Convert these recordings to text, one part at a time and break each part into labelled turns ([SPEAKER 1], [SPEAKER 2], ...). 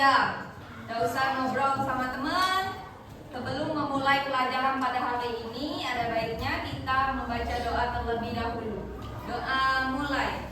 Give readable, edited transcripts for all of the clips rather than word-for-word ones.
[SPEAKER 1] diam. Gak usah ngobrol sama teman. Sebelum memulai pelajaran pada hari ini, ada baiknya kita membaca doa terlebih dahulu. Doa mulai.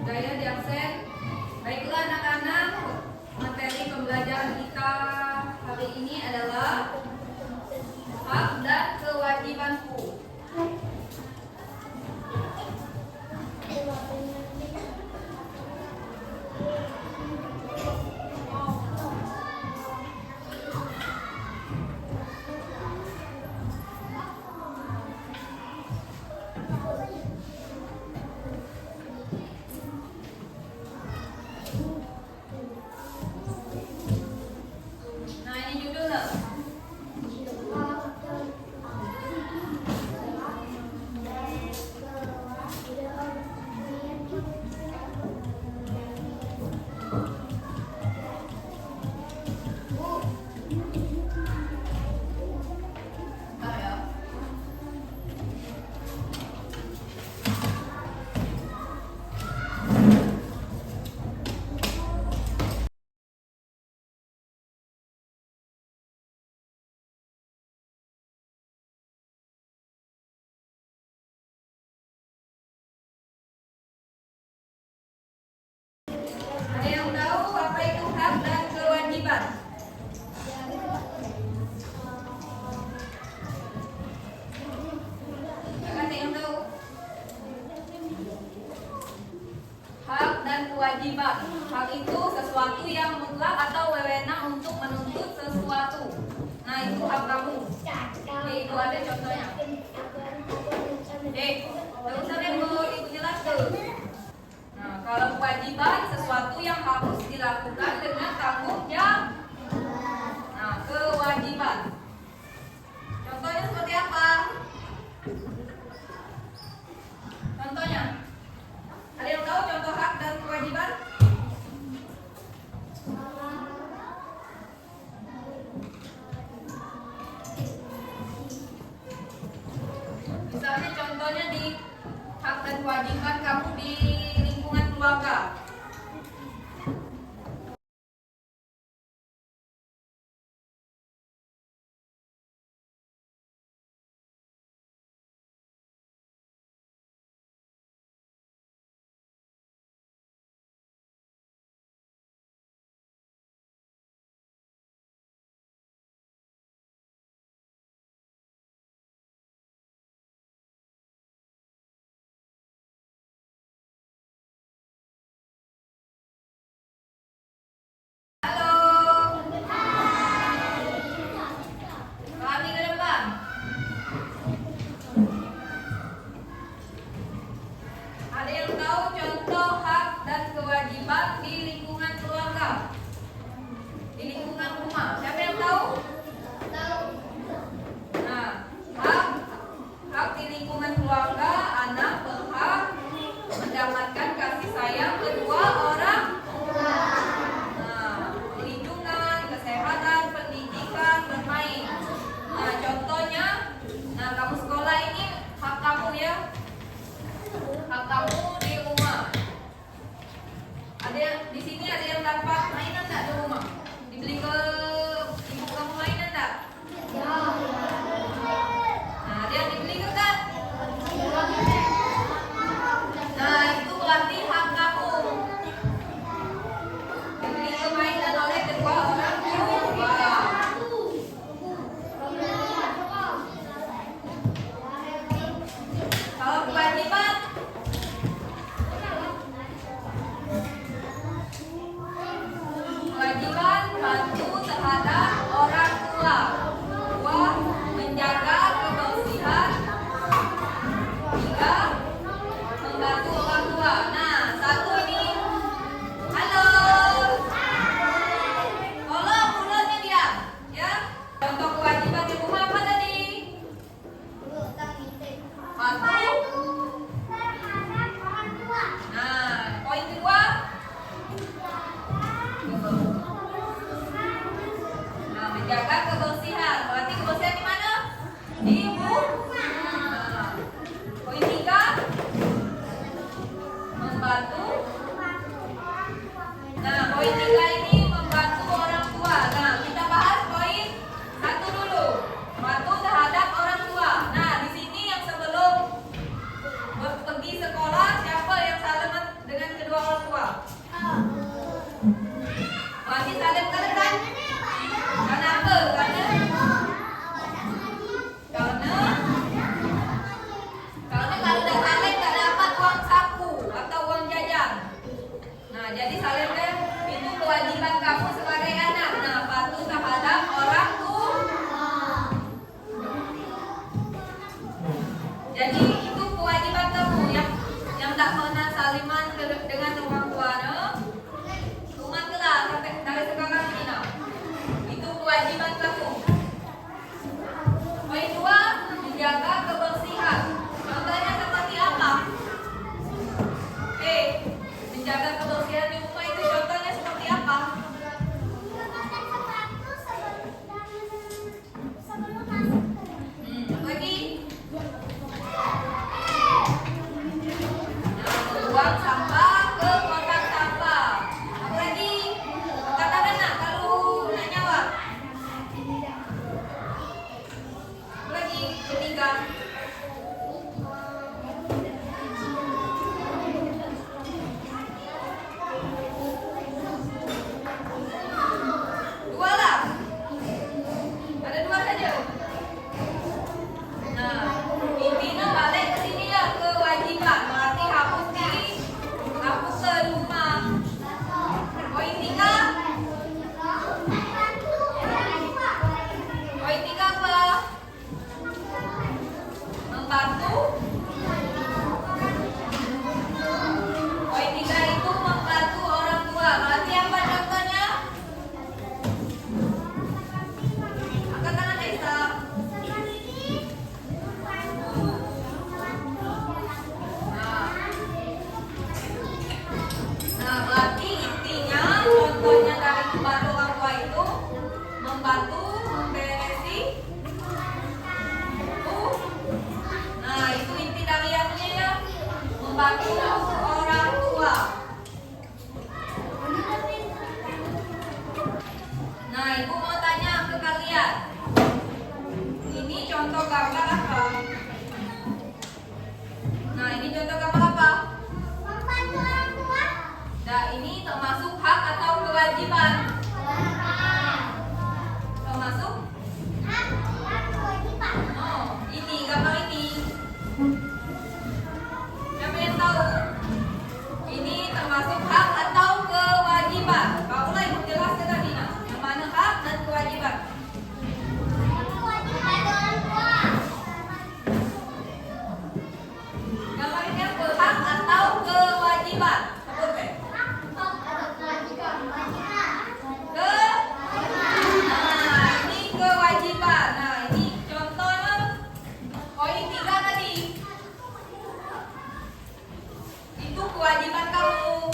[SPEAKER 1] Gaya di absen. Baiklah anak-anak, materi pembelajaran kita hari ini adalah hak dan kewajibanku. Nah, ini judulnya. Ada yang tahu apa itu hak dan kewajiban? Ada yang tahu? Hak dan kewajiban. Hak itu sesuatu yang mutlak atau wewenang untuk menuntut sesuatu. Nah, itu hak kamu. Oke, itu ada contohnya. Gak usah deh mau ibu jelaskan. Nah, kalau kewajiban sesuatu yang harus dilakukan dengan tanggung jawab. Nah, kewajiban. Contohnya seperti apa? Contohnya, ada yang tahu contoh hak dan kewajiban? Misalnya contohnya di hak dan kewajiban kamu di lingkungan keluarga. yang kedua orang. Nah, perlindungan, kesehatan, pendidikan, bermain. Nah, contohnya, nah kamu sekolah ini hak kamu ya, hak kamu di rumah. Ada yang di sini ada yang dapat mainan enggak di rumah? Dibeli ke ibu kamu mainan enggak? Nah, ada yang dibeli ke kan? Nah, itu berarti hak kamu. Dibeli ke mainan oleh kedua orang tua. Kalau kewajiban, kewajiban bantu terhadap orang tua. Dua, menjaga kebersihan. Tiga, membantu orang tua. Nah, satu ini, halo, tolong mulutnya dia, ya. Contoh kewajiban di rumah apa tadi? Bantu. Nah, poin kedua. Nah, menjaga kebersihan. Berarti kebersihan di mana? Di rumah. Nah, poin tiga. Membantu. Nah, poin tiga ini membantu orang tua. Nah, kita bahas poin satu dulu. Membantu terhadap orang tua. Nah, di sini yang sebelum pergi sekolah, siapa yang salaman dengan kedua orang tua? Masih saling kan? Karena apa? Karena kalau dah saling tak dapat uang saku atau uang jajan. Nah, jadi saling kan itu kewajiban kamu sebagai anak. Nah, patuh terhadap orang tua. Jadi itu kewajiban kamu yang tak pernah saliman dengan orang tua, no? Rumah kelah dari sekarang ini, no? Itu kewajiban kamu. Poin dua, menjaga kebersihan. Contohnya seperti apa? Menjaga kebersihan di rumah itu contohnya seperti apa? Lagi? Buang sampah ke kotak sampah. Apa lagi? Katakan nak kalau nak nyawa. Apa lagi? Ketiga. Dua lah. Ada dua saja. Nah, intinya balik ke sini ya, kewajiban. Berarti hapus ke rumah. Poin tiga. Poin tiga apa? Membantu. Poin tiga itu membantu orang tua. Berarti apa contohnya? Angkat tangan Esa. Nah, berarti intinya contohnya dari membantu orang tua itu membantu memberesi. Nah, itu inti dari yang ini ya, membantu orang tua. Nah, ibu mau tanya ke kalian, ini contoh gambar apa? Nah, ini contoh gambar apa? Nah, ini termasuk hak atau kewajiban? Termasuk? Oh, ini gambar ini. Siapa yang tahu? Ini termasuk hak atau kewajiban? Kau mulai menjelaskan tadi, nah. Yang mana hak dan kewajiban? Gambar ini apa? Hak atau kewajiban? Sebut deh. Ini kewajiban. Nah, ini contohnya poin tiga tadi. Itu kewajiban kamu.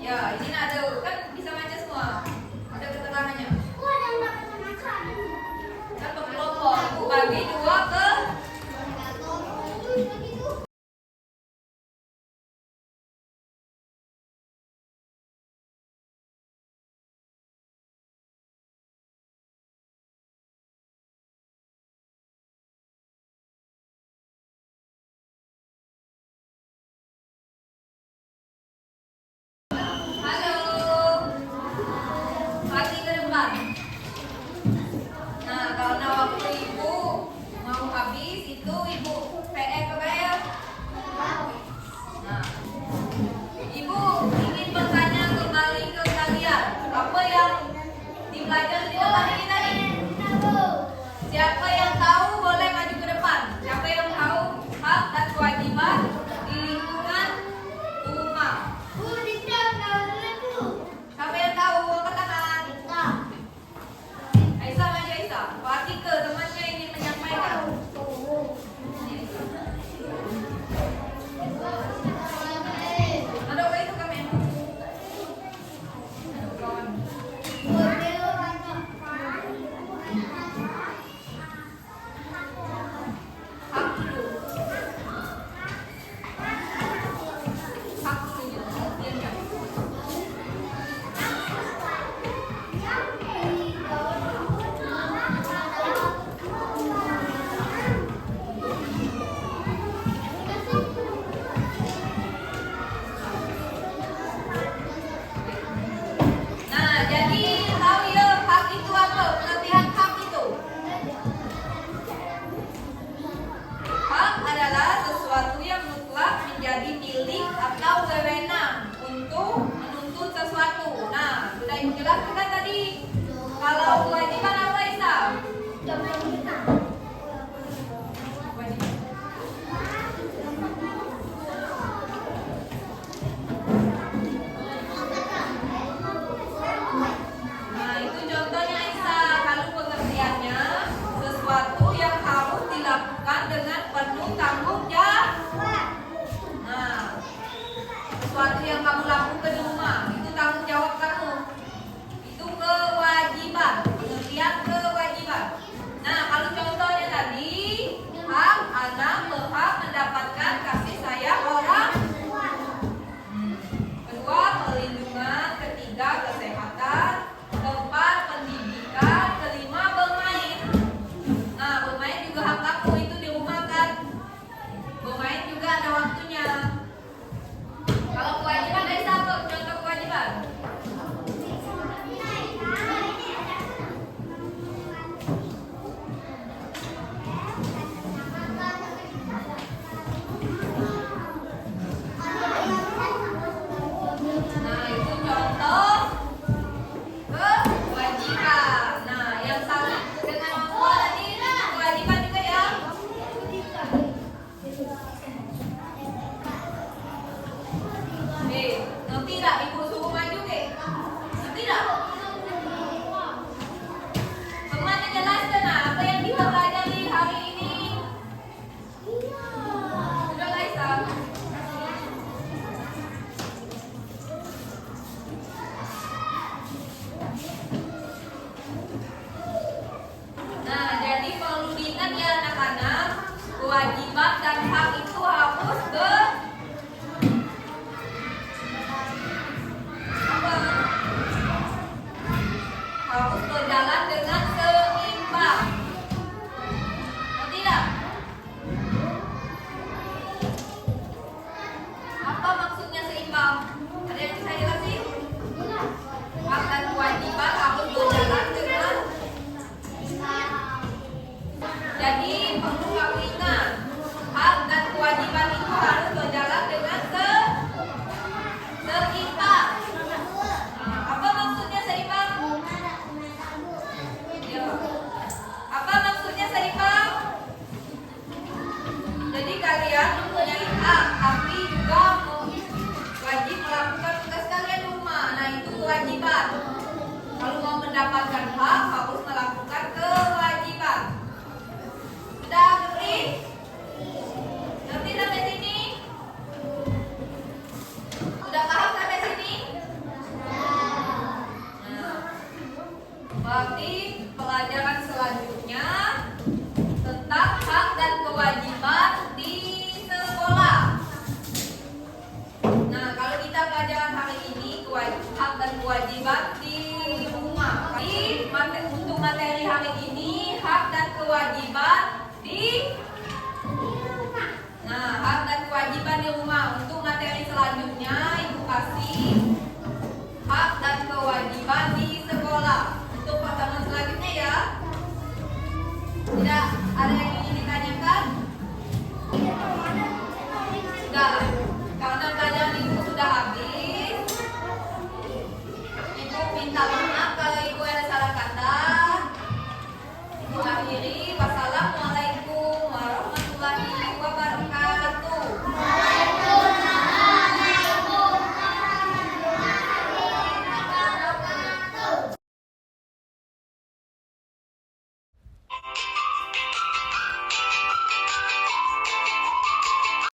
[SPEAKER 1] Ya, ini ada kan bisa baca semua. Ada keterangannya. Kan berkelompok. Ibu bagi dua ke siapa yang tahu boleh maju ke depan. Siapa yang tahu hak dan kewajiban di lingkungan rumah? Siapa yang tahu? Angkat tangan. Aisyah maju Aisyah. Pak Atika temannya ingin menyampaikan. Ada apa itu kami? Jelaskan tadi. Kalau kewajiban apa Isa? Nah, itu contohnya Isa. Kalau pengertiannya sesuatu yang harus dilakukan dengan penuh tanggung jawab. Nah, sesuatu yang kamu lakukan di rumah itu tanggung jawab kamu. Kewajiban, pengertian kewajiban. Nah, kalau contohnya tadi, hak anak berhak mendapatkan kasih sayang orang. Kedua, perlindungan. Ketiga, kesehatan. Keempat, pendidikan. Kelima, bermain. Nah, bermain juga hak kamu itu di rumah kan. Bermain juga ada waktunya. Kalau kewajiban ada satu contoh kewajiban. Kewajiban dan hak itu harus harus berjalan dengan seimbang. Tidak? Apa maksudnya seimbang? Ada yang bisa jelasin? Hak dan kewajiban harus berjalan dengan. Jadi perlu kamu ingat, hak dan kewajiban itu harus berjalan dengan seimbang. Apa maksudnya seimbang? Ya. Apa maksudnya seimbang? Jadi kalian mempunyai hak, tapi juga wajib melakukan tugas kalian. di rumah. Untuk materi selanjutnya